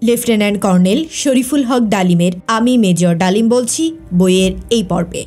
Lieutenant colonel Shariful হক ডালিমের আমি major ডালিম বলছি বইয়ের এই পর্বে।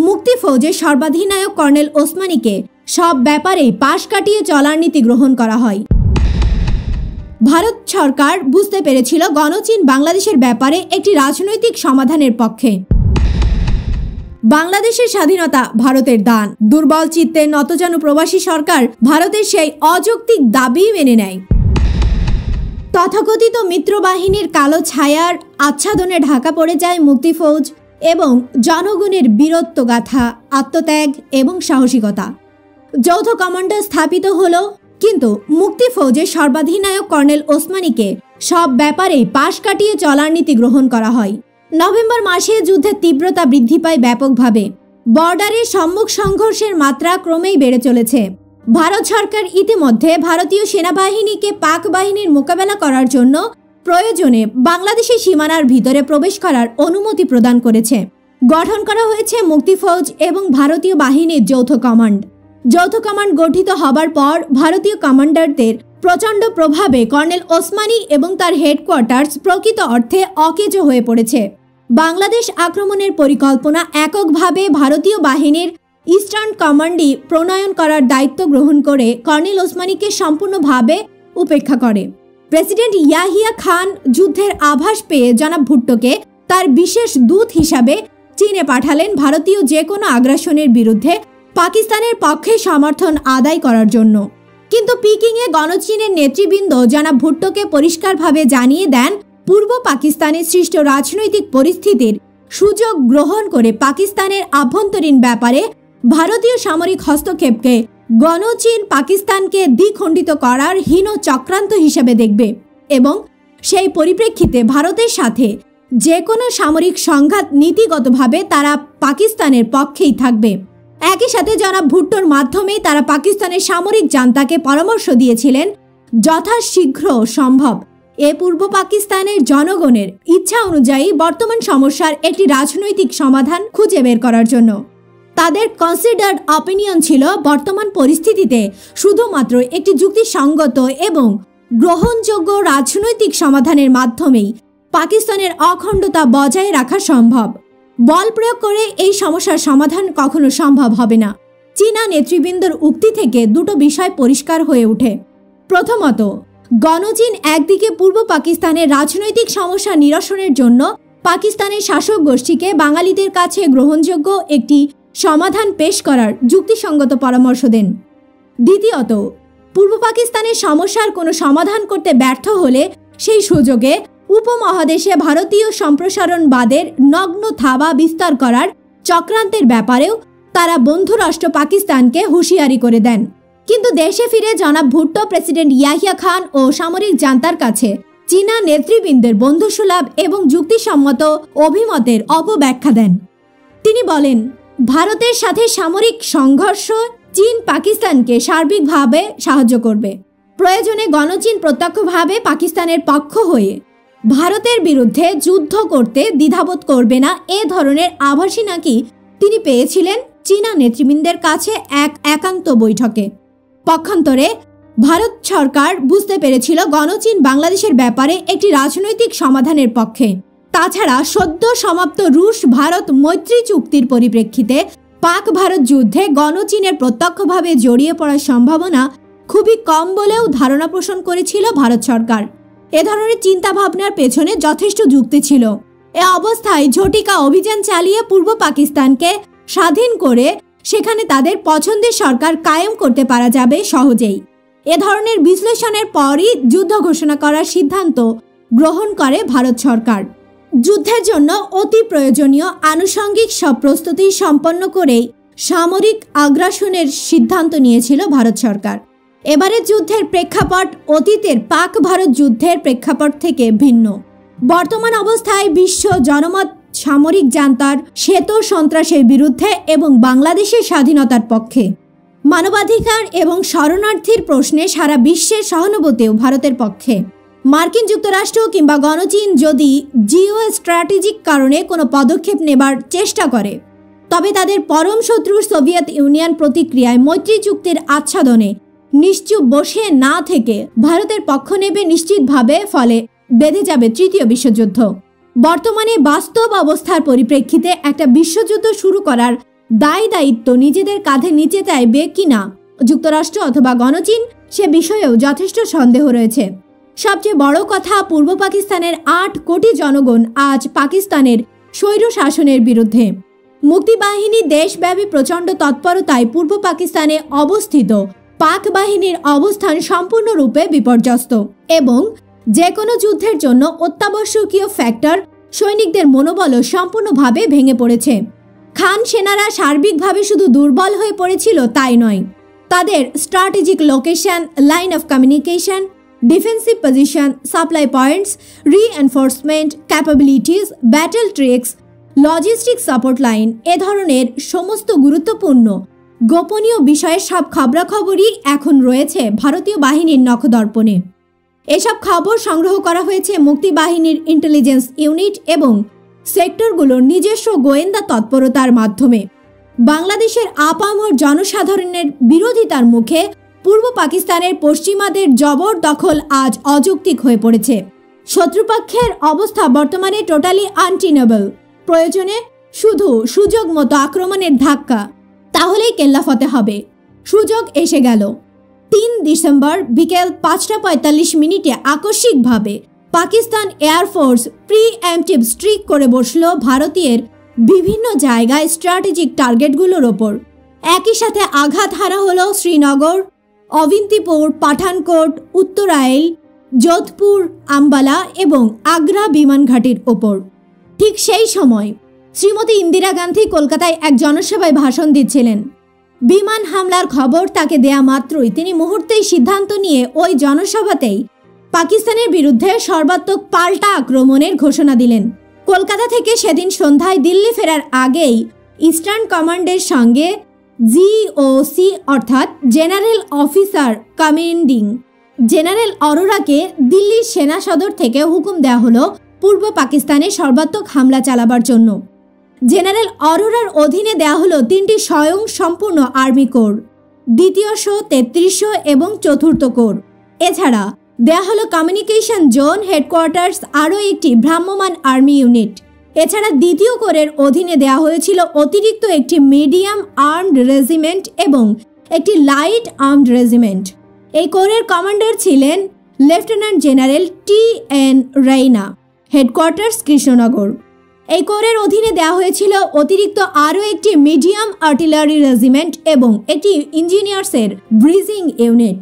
মুক্তি ফৌজের সর্বাধিনায়ক কর্নেল ওসমানীকে সব ব্যাপারেই পাশ কাটিয়ে চলার নীতি গ্রহণ করা হয়। ভারত সরকার বুঝতে পেরেছিল গণচীন বাংলাদেশের ব্যাপারে একটি রাজনৈতিক সমাধানের পক্ষে। বাংলাদেশের স্বাধীনতা ভারতের দান। দুর্বল চিত্তে নতজানু প্রবাসী সরকার ভারতের সেই অযৌক্তিক দাবি মেনে নেয়। তথাকথিত মিত্রবাহিনীর কালো ছায়ার আচ্ছাদনে ঢাকা পড়ে যায় মুক্তি ফৌজ এবং জনগণের বীরত্বগাথা, আত্মত্যাগ এবং সাহসিকতা। যৌথ কমান্ডার স্থাপিত হলো, কিন্তু মুক্তি ফৌজের সর্বাধিনায়ক কর্নেল ওসমানীকে সব ব্যাপারেই পাশ কাটিয়ে চলার নীতি গ্রহণ করা হয়। নভেম্বর মাসে যুদ্ধের তীব্রতা বৃদ্ধি পায় ব্যাপকভাবে। বর্ডারে সম্মুখ সংঘর্ষের মাত্রা ক্রমেই বেড়ে চলেছে। ভারত সরকার ইতিমধ্যে ভারতীয় সেনাবাহিনীকে পাক বাহিনীর মোকাবেলা করার জন্য প্রয়োজনে বাংলাদেশের সীমানার ভিতরে প্রবেশ করার অনুমতি প্রদান করেছে। গঠন করা হয়েছে মুক্তি ফৌজ এবং ভারতীয় বাহিনীর যৌথ কমান্ড। যৌথ কমান্ড গঠিত হবার পর ভারতীয় কমান্ডারদের প্রচণ্ড প্রভাবে কর্নেল ওসমানী এবং তার হেডকোয়ার্টার্স প্রকৃত অর্থে অকেজো হয়ে পড়েছে। বাংলাদেশ আক্রমণের পরিকল্পনা এককভাবে ভারতীয় বাহিনীর ইস্টার্ন কমান্ডই প্রণয়ন করার দায়িত্ব গ্রহণ করে কর্নেল ওসমানীকে সম্পূর্ণভাবে উপেক্ষা করে। প্রেসিডেন্ট ইয়াহিয়া খান যুদ্ধের আভাস পেয়ে জনাব ভুট্টোকে তার বিশেষ দূত হিসাবে চীনে পাঠালেন ভারতীয় যে কোনো আগ্রাসনের বিরুদ্ধে পাকিস্তানের পক্ষে সমর্থন আদায় করার জন্য। কিন্তু পিকিংয়ে গণচীনের নেতৃবৃন্দ জনাব ভুট্টোকে পরিষ্কারভাবে জানিয়ে দেন, পূর্ব পাকিস্তানে সৃষ্ট রাজনৈতিক পরিস্থিতির সুযোগ গ্রহণ করে পাকিস্তানের আভ্যন্তরীণ ব্যাপারে ভারতীয় সামরিক হস্তক্ষেপকে গণচীন পাকিস্তানকে দ্বিখণ্ডিত করার হীন চক্রান্ত হিসেবে দেখবে এবং সেই পরিপ্রেক্ষিতে ভারতের সাথে যে কোনো সামরিক সংঘাত নীতিগতভাবে তারা পাকিস্তানের পক্ষেই থাকবে। একই সাথে জনাব ভুট্টোর মাধ্যমে তারা পাকিস্তানের সামরিক জান্তাকে পরামর্শ দিয়েছিলেন যথাশীঘ্র সম্ভব পূর্ব পাকিস্তানের জনগণের ইচ্ছা অনুযায়ী বর্তমান সমস্যার একটি রাজনৈতিক সমাধান খুঁজে বের করার জন্য। তাদের কনসিডার্ড অপিনিয়ন ছিল বর্তমান পরিস্থিতিতে শুধুমাত্র একটি যুক্তিসঙ্গত এবং গ্রহণযোগ্য রাজনৈতিক সমাধানের মাধ্যমেই পাকিস্তানের অখণ্ডতা বজায় রাখা সম্ভব। বল প্রয়োগ করে এই সমস্যার সমাধান কখনো সম্ভব হবে না। চীনা নেতৃবৃন্দর উক্তি থেকে দুটো বিষয় পরিষ্কার হয়ে ওঠে। প্রথমত, গণচীন একদিকে পূর্ব পাকিস্তানের রাজনৈতিক সমস্যা নিরসনের জন্য পাকিস্তানের শাসক গোষ্ঠীকে বাঙালিদের কাছে গ্রহণযোগ্য একটি সমাধান পেশ করার যুক্তিসঙ্গত পরামর্শ দেন। দ্বিতীয়ত, পূর্ব পাকিস্তানের সমস্যার কোনো সমাধান করতে ব্যর্থ হলে সেই সুযোগে উপমহাদেশে ভারতীয় সম্প্রসারণবাদের নগ্ন থাবা বিস্তার করার চক্রান্তের ব্যাপারেও তারা বন্ধুরাষ্ট্র পাকিস্তানকে হুঁশিয়ারি করে দেন। কিন্তু দেশে ফিরে জনাব ভুট্টো প্রেসিডেন্ট ইয়াহিয়া খান ও সামরিক জান্তার কাছে চীনা নেতৃবৃন্দের বন্ধুসুলভ এবং যুক্তিসম্মত অভিমতের অপব্যাখ্যা দেন। তিনি বলেন, ভারতের সাথে সামরিক সংঘর্ষ চীন পাকিস্তানকে সার্বিকভাবে সাহায্য করবে। প্রয়োজনে গণচীন প্রত্যক্ষভাবে পাকিস্তানের পক্ষ হয়ে ভারতের বিরুদ্ধে যুদ্ধ করতে দ্বিধাবোধ করবে না, এ ধরনের আভাসই নাকি তিনি পেয়েছিলেন চীনা নেতৃবৃন্দের কাছে এক একান্ত বৈঠকে। পক্ষান্তরে ভারত সরকার বুঝতে পেরেছিল গণচীন বাংলাদেশের ব্যাপারে একটি রাজনৈতিক সমাধানের পক্ষে। তাছাড়া সদ্য সমাপ্ত রুশ ভারত মৈত্রী চুক্তির পরিপ্রেক্ষিতে পাক ভারত যুদ্ধে গণচীনের প্রত্যক্ষভাবে জড়িয়ে পড়ার সম্ভাবনা খুবই কম বলেও ধারণা পোষণ করেছিল ভারত সরকার। এ ধরনের চিন্তাভাবনার পেছনে যথেষ্ট যুক্তি ছিল। এ অবস্থায় ঝটিকা অভিযান চালিয়ে পূর্ব পাকিস্তানকে স্বাধীন করে সেখানে তাদের পছন্দের সরকার কায়েম করতে পারা যাবে সহজেই। এ ধরনের বিশ্লেষণের পরই যুদ্ধ ঘোষণা করার সিদ্ধান্ত গ্রহণ করে ভারত সরকার। যুদ্ধের জন্য অতি প্রয়োজনীয় আনুষঙ্গিক সব প্রস্তুতি সম্পন্ন করেই সামরিক আগ্রাসনের সিদ্ধান্ত নিয়েছিল ভারত সরকার। এবারের যুদ্ধের প্রেক্ষাপট অতীতের পাক ভারত যুদ্ধের প্রেক্ষাপট থেকে ভিন্ন। বর্তমান অবস্থায় বিশ্ব জনমত সামরিক জান্তার শ্বেত সন্ত্রাসের বিরুদ্ধে এবং বাংলাদেশের স্বাধীনতার পক্ষে। মানবাধিকার এবং শরণার্থীর প্রশ্নে সারা বিশ্বের সহানুভূতিও ভারতের পক্ষে। মার্কিন যুক্তরাষ্ট্র কিংবা গণচীন যদি জিও স্ট্র্যাটেজিক কারণে কোনো পদক্ষেপ নেবার চেষ্টা করে, তবে তাদের পরম শত্রু সোভিয়েত ইউনিয়ন প্রতিক্রিয়ায় মৈত্রী চুক্তির আচ্ছাদনে নিশ্চুপ বসে না থেকে ভারতের পক্ষ নেবে নিশ্চিতভাবে, ফলে বেঁধে যাবে তৃতীয় বিশ্বযুদ্ধ। বর্তমানে বাস্তব অবস্থার পরিপ্রেক্ষিতে একটা বিশ্বযুদ্ধ শুরু করার দায়িত্ব নিজেদের কাঁধে নিতে চাইবে কিনা যুক্তরাষ্ট্র অথবা গণচীন, সে বিষয়েও যথেষ্ট সন্দেহ রয়েছে। সবচেয়ে বড় কথা, পূর্ব পাকিস্তানের 8 কোটি জনগণ আজ পাকিস্তানের স্বৈর শাসনের বিরুদ্ধে। মুক্তিবাহিনী দেশব্যাপী প্রচণ্ড তৎপরতায় পূর্ব পাকিস্তানে অবস্থিত পাক বাহিনীর অবস্থান সম্পূর্ণরূপে বিপর্যস্ত এবং যে কোনো যুদ্ধের জন্য অত্যাবশ্যকীয় ফ্যাক্টর সৈনিকদের মনোবলও সম্পূর্ণভাবে ভেঙে পড়েছে। খান সেনারা সার্বিকভাবে শুধু দুর্বল হয়ে পড়েছিল তাই নয়, তাদের strategic location, line of communication, defensive position, supply points, reinforcement capabilities, battle tricks, logistic support line, এ ধরনের সমস্ত গুরুত্বপূর্ণ গোপনীয় বিষয়ের সব খবরাখবরই এখন রয়েছে ভারতীয় বাহিনীর নখদর্পণে। এসব খবর সংগ্রহ করা হয়েছে মুক্তিবাহিনীর ইন্টেলিজেন্স ইউনিট এবং সেক্টরগুলোর নিজস্ব গোয়েন্দা তৎপরতার মাধ্যমে। বাংলাদেশের আপামর জনসাধারণের বিরোধিতার মুখে পূর্ব পাকিস্তানের পশ্চিমাদের জবরদখল আজ অযৌক্তিক হয়ে পড়েছে। শত্রুপক্ষের অবস্থা বর্তমানে টোটালি আনটেনেবল। প্রয়োজনে শুধু সুযোগ মতো আক্রমণের ধাক্কা, তাহলেই কেল্লাফতে হবে। সুযোগ এসে গেল। 3 ডিসেম্বর বিকেল 5:45 আকস্মিকভাবে পাকিস্তান এয়ারফোর্স প্রিএমপ্টিভ স্ট্রাইক করে বসল ভারতীয় বিভিন্ন জায়গায় স্ট্র্যাটেজিক টার্গেটগুলোর ওপর। একই সাথে আঘাত হারা হলো শ্রীনগর, অবিন্তিপুর, পাঠানকোট, উত্তরাইল, যোধপুর, আম্বালা এবং আগ্রা বিমান ঘাঁটির ওপর। ঠিক সেই সময় শ্রীমতী ইন্দিরা গান্ধী কলকাতায় এক জনসভায় ভাষণ দিচ্ছিলেন। বিমান হামলার খবর তাকে দেয়া মাত্রই তিনি মুহূর্তেই সিদ্ধান্ত নিয়ে ওই জনসভাতেই পাকিস্তানের বিরুদ্ধে সর্বাত্মক পাল্টা আক্রমণের ঘোষণা দিলেন। কলকাতা থেকে সেদিন সন্ধ্যায় দিল্লি ফেরার আগেই ইস্টার্ন কমান্ডের সঙ্গে জিওসি অর্থাৎ জেনারেল অফিসার কমান্ডিং জেনারেল অরোরাকে দিল্লির সেনা সদর থেকে হুকুম দেওয়া হলো পূর্ব পাকিস্তানে সর্বাত্মক হামলা চালাবার জন্য। জেনারেল অরোরার অধীনে দেওয়া হলো 3টি স্বয়ং সম্পূর্ণ আর্মি কোর, 2য়, 33 এবং 4র্থ কোর। এছাড়া দেওয়া হলো কমিউনিকেশন জোন, হেডকোয়ার্টার্স, আরও একটি ভ্রাম্যমাণ আর্মি ইউনিট। এছাড়া 2য় কোরের অধীনে দেওয়া হয়েছিল অতিরিক্ত একটি মিডিয়াম আর্মড রেজিমেন্ট এবং একটি লাইট আর্মড রেজিমেন্ট। এই কোরের কমান্ডার ছিলেন lieutenant general TN Raina, headquarters Krishnanagar. এই কোরের অধীনে দেওয়া হয়েছিল অতিরিক্ত আরও একটি মিডিয়াম আর্টিলারি রেজিমেন্ট এবং একটি ইঞ্জিনিয়ার্সের ব্রিজিং ইউনিট।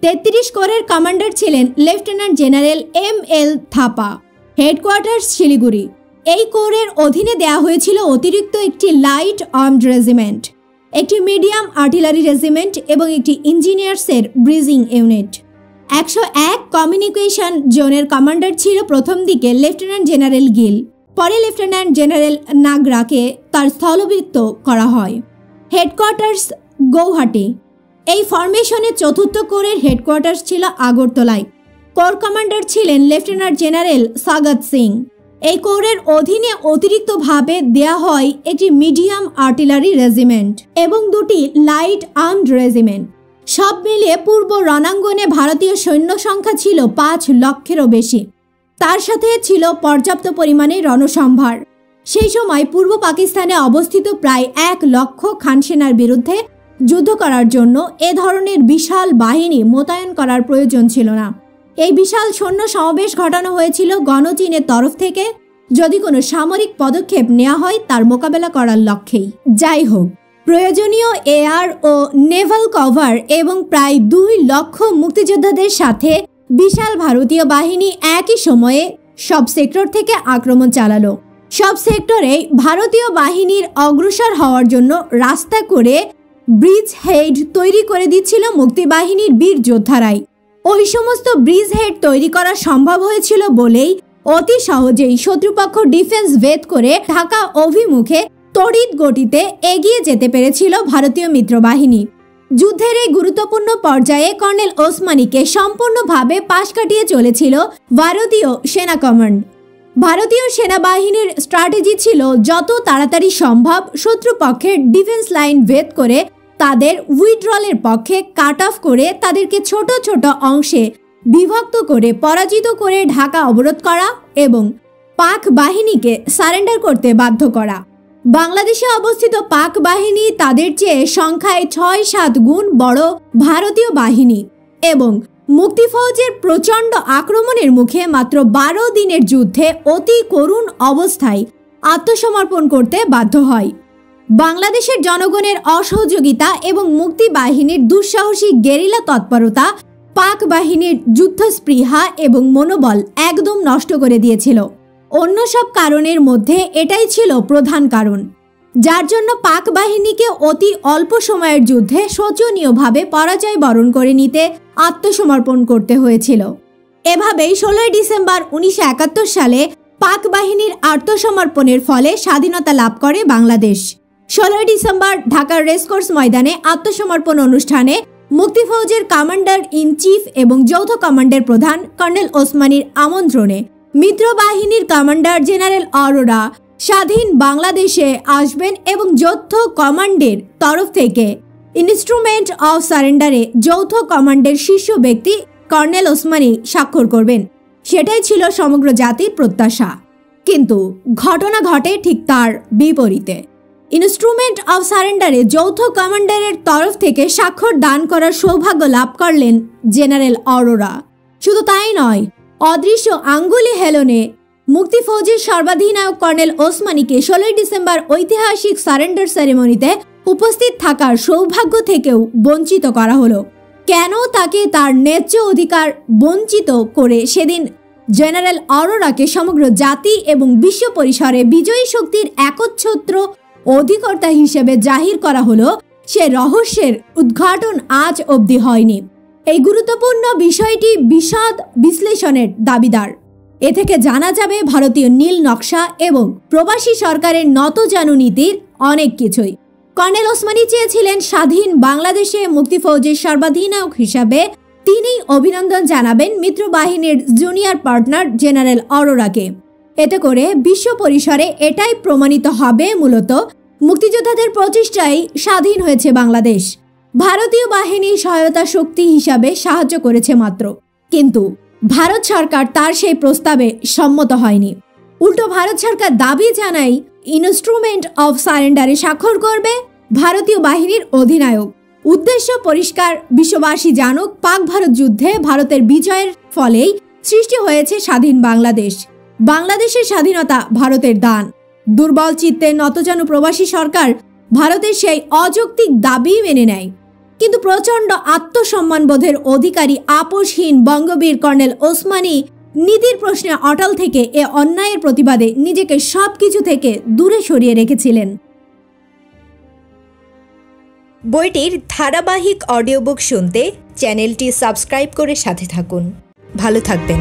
33 কোরের কমান্ডার ছিলেন lieutenant general ML Thapa, headquarters Siliguri. এই কোরের অধীনে দেওয়া হয়েছিল অতিরিক্ত একটি লাইট আর্মড রেজিমেন্ট, একটি মিডিয়াম আর্টিলারি রেজিমেন্ট এবং একটি ইঞ্জিনিয়ার্সের ব্রিজিং ইউনিট। 101 কমিউনিকেশন জোনের কমান্ডার ছিল প্রথম দিকে লেফটেন্যান্ট জেনারেল গিল, পরে লেফটেন্যান্ট জেনারেল নাগরাকে তার স্থলভিত্ত করা হয়। হেডকোয়ার্টার্স গৌহাটি। এই ফরমেশনে 4র্থ কোরের হেডকোয়ার্টার্স ছিল আগরতলায়। কোর কমান্ডার ছিলেন লেফটেন্যান্ট জেনারেল সাগত সিং। এই কোরের অধীনে অতিরিক্তভাবে দেয়া হয় একটি মিডিয়াম আর্টিলারি রেজিমেন্ট এবং 2টি লাইট আর্মড রেজিমেন্ট। সব মিলিয়ে পূর্ব রণাঙ্গনে ভারতীয় সৈন্য সংখ্যা ছিল 5 লক্ষেরও বেশি। তার সাথে ছিল পর্যাপ্ত পরিমাণে রণসম্ভার। সেই সময় পূর্ব পাকিস্তানে অবস্থিত প্রায় 1 লক্ষ খান সেনার বিরুদ্ধে যুদ্ধ করার জন্য এ ধরনের বিশাল বাহিনী মোতায়েন করার প্রয়োজন ছিল না। এই বিশাল সৈন্য সমাবেশ ঘটানো হয়েছিল গণচীনের তরফ থেকে, যদি কোনো সামরিক পদক্ষেপ নেওয়া হয় তার মোকাবেলা করার লক্ষ্যেই। যাই হোক, প্রয়োজনীয় এয়ার ও নেভাল কভার এবং প্রায় 2 লক্ষ মুক্তিযোদ্ধাদের সাথে বিশাল ভারতীয় বাহিনী একই সময়ে সব সেক্টর থেকে আক্রমণ চালালো। সব সেক্টরে ভারতীয় বাহিনীর অগ্রসর হওয়ার জন্য রাস্তা করে ব্রিজ হেড তৈরি করে দিচ্ছিল মুক্তিবাহিনীর বীর যোদ্ধারাই। ওই সমস্ত ব্রিজ হেড তৈরি করা সম্ভব হয়েছিল বলেই অতি সহজেই শত্রুপক্ষ ডিফেন্স ভেদ করে ঢাকা অভিমুখে তড়িৎ গতিতে এগিয়ে যেতে পেরেছিল ভারতীয় মিত্রবাহিনী। যুদ্ধের এই গুরুত্বপূর্ণ পর্যায়ে কর্নেল ওসমানীকে সম্পূর্ণভাবে পাশ কাটিয়ে চলেছিল ভারতীয় সেনা কমান্ড। ভারতীয় সেনাবাহিনীর স্ট্র্যাটেজি ছিল যত তাড়াতাড়ি সম্ভব শত্রুপক্ষের ডিফেন্স লাইন ভেদ করে তাদের উইথড্রলের পক্ষে কাট অফ করে তাদেরকে ছোট ছোট অংশে বিভক্ত করে পরাজিত করে ঢাকা অবরোধ করা এবং পাক বাহিনীকে সারেন্ডার করতে বাধ্য করা। বাংলাদেশে অবস্থিত পাক বাহিনী তাদের চেয়ে সংখ্যায় ৬-৭ গুণ বড় ভারতীয় বাহিনী এবং মুক্তিফৌজের প্রচণ্ড আক্রমণের মুখে মাত্র ১২ দিনের যুদ্ধে অতি করুণ অবস্থায় আত্মসমর্পণ করতে বাধ্য হয়। বাংলাদেশের জনগণের অসহযোগিতা এবং মুক্তি বাহিনীর দুঃসাহসী গেরিলা তৎপরতা পাক বাহিনীর যুদ্ধস্পৃহা এবং মনোবল একদম নষ্ট করে দিয়েছিল। অন্য সব কারণের মধ্যে এটাই ছিল প্রধান কারণ, যার জন্য পাক বাহিনীকে অতি অল্প সময়ের যুদ্ধে শোচনীয়ভাবে পরাজয় বরণ করে নিতে আত্মসমর্পণ করতে হয়েছিল। এভাবেই ১৬ ডিসেম্বর ১৯৭১ সালে পাক বাহিনীর আত্মসমর্পণের ফলে স্বাধীনতা লাভ করে বাংলাদেশ। ১৬ ডিসেম্বর ঢাকার রেসকোর্স ময়দানে আত্মসমর্পণ অনুষ্ঠানে মুক্তিফৌজের কমান্ডার ইন চিফ এবং যৌথ কমান্ডের প্রধান কর্নেল ওসমানীর আমন্ত্রণে মিত্র বাহিনীর কমান্ডার জেনারেল অরোরা স্বাধীন বাংলাদেশে আসবেন এবং যৌথ কমান্ডের তরফ থেকে ইনস্ট্রুমেন্ট অফ সারেন্ডারে যৌথ কমান্ডের শীর্ষ ব্যক্তি কর্নেল ওসমানী স্বাক্ষর করবেন। সেটাই ছিল সমগ্র জাতির প্রত্যাশা, কিন্তু ঘটনা ঘটে ঠিক তার বিপরীতে। ইনস্ট্রুমেন্ট অফ সারেন্ডারে যৌথ কমান্ডারের তরফ থেকে স্বাক্ষর দান করার সৌভাগ্য লাভ করলেন জেনারেল অরোরা। শুধু তাই নয়, অদৃশ্য আঙ্গুলি হেলনে মুক্তিফৌজের সর্বাধিনায়ক কর্নেল ওসমানীকে ১৬ ডিসেম্বর ঐতিহাসিক সারেন্ডার সেরেমনিতে উপস্থিত থাকার সৌভাগ্য থেকেও বঞ্চিত করা হলো। কেন তাকে তার ন্যায্য অধিকার বঞ্চিত করে সেদিন জেনারেল অরোরাকে সমগ্র জাতি এবং বিশ্ব পরিসরে বিজয়ী শক্তির একচ্ছত্র অধিকর্তা হিসেবে জাহির করা হলো, সে রহস্যের উদ্ঘাটন আজ অবধি হয়নি। এই গুরুত্বপূর্ণ বিষয়টি বিশদ বিশ্লেষণের দাবিদার। এ থেকে জানা যাবে ভারতীয় নীল নকশা এবং প্রবাসী সরকারের নতজানু নীতির অনেক কিছুই। কর্নেল ওসমানী চেয়েছিলেন স্বাধীন বাংলাদেশে মুক্তিফৌজের সর্বাধিনায়ক হিসাবে তিনি অভিনন্দন জানাবেন মিত্র বাহিনীর জুনিয়র পার্টনার জেনারেল অরোরাকে। এতে করে বিশ্ব পরিসরে এটাই প্রমাণিত হবে মূলত মুক্তিযোদ্ধাদের প্রচেষ্টায় স্বাধীন হয়েছে বাংলাদেশ। ভারতীয় বাহিনী সহায়তা শক্তি হিসাবে সাহায্য করেছে মাত্র, কিন্তু ভারত সরকার তার সেই প্রস্তাবে সম্মত হয়নি। উল্টো ভারত সরকার দাবি জানায় ইনস্ট্রুমেন্ট অফ সারেন্ডারে স্বাক্ষর করবে ভারতীয় বাহিনীর অধিনায়ক। উদ্দেশ্য পরিষ্কার, বিশ্ববাসী জানুক পাক ভারত যুদ্ধে ভারতের বিজয়ের ফলেই সৃষ্টি হয়েছে স্বাধীন বাংলাদেশ। বাংলাদেশের স্বাধীনতা ভারতের দান। দুর্বল চিত্তে নতজানু প্রবাসী সরকার ভারতের সেই অযৌক্তিক দাবি মেনে নেয়, কিন্তু প্রচণ্ড আত্মসম্মানবোধের অধিকারী আপোষহীন বঙ্গবীর কর্নেল ওসমানী নীতির প্রশ্নে অটল থেকে এ অন্যায়ের প্রতিবাদে নিজেকে সবকিছু থেকে দূরে সরিয়ে রেখেছিলেন। বইটির ধারাবাহিক অডিও বুক শুনতে চ্যানেলটি সাবস্ক্রাইব করে সাথে থাকুন। ভালো থাকবেন।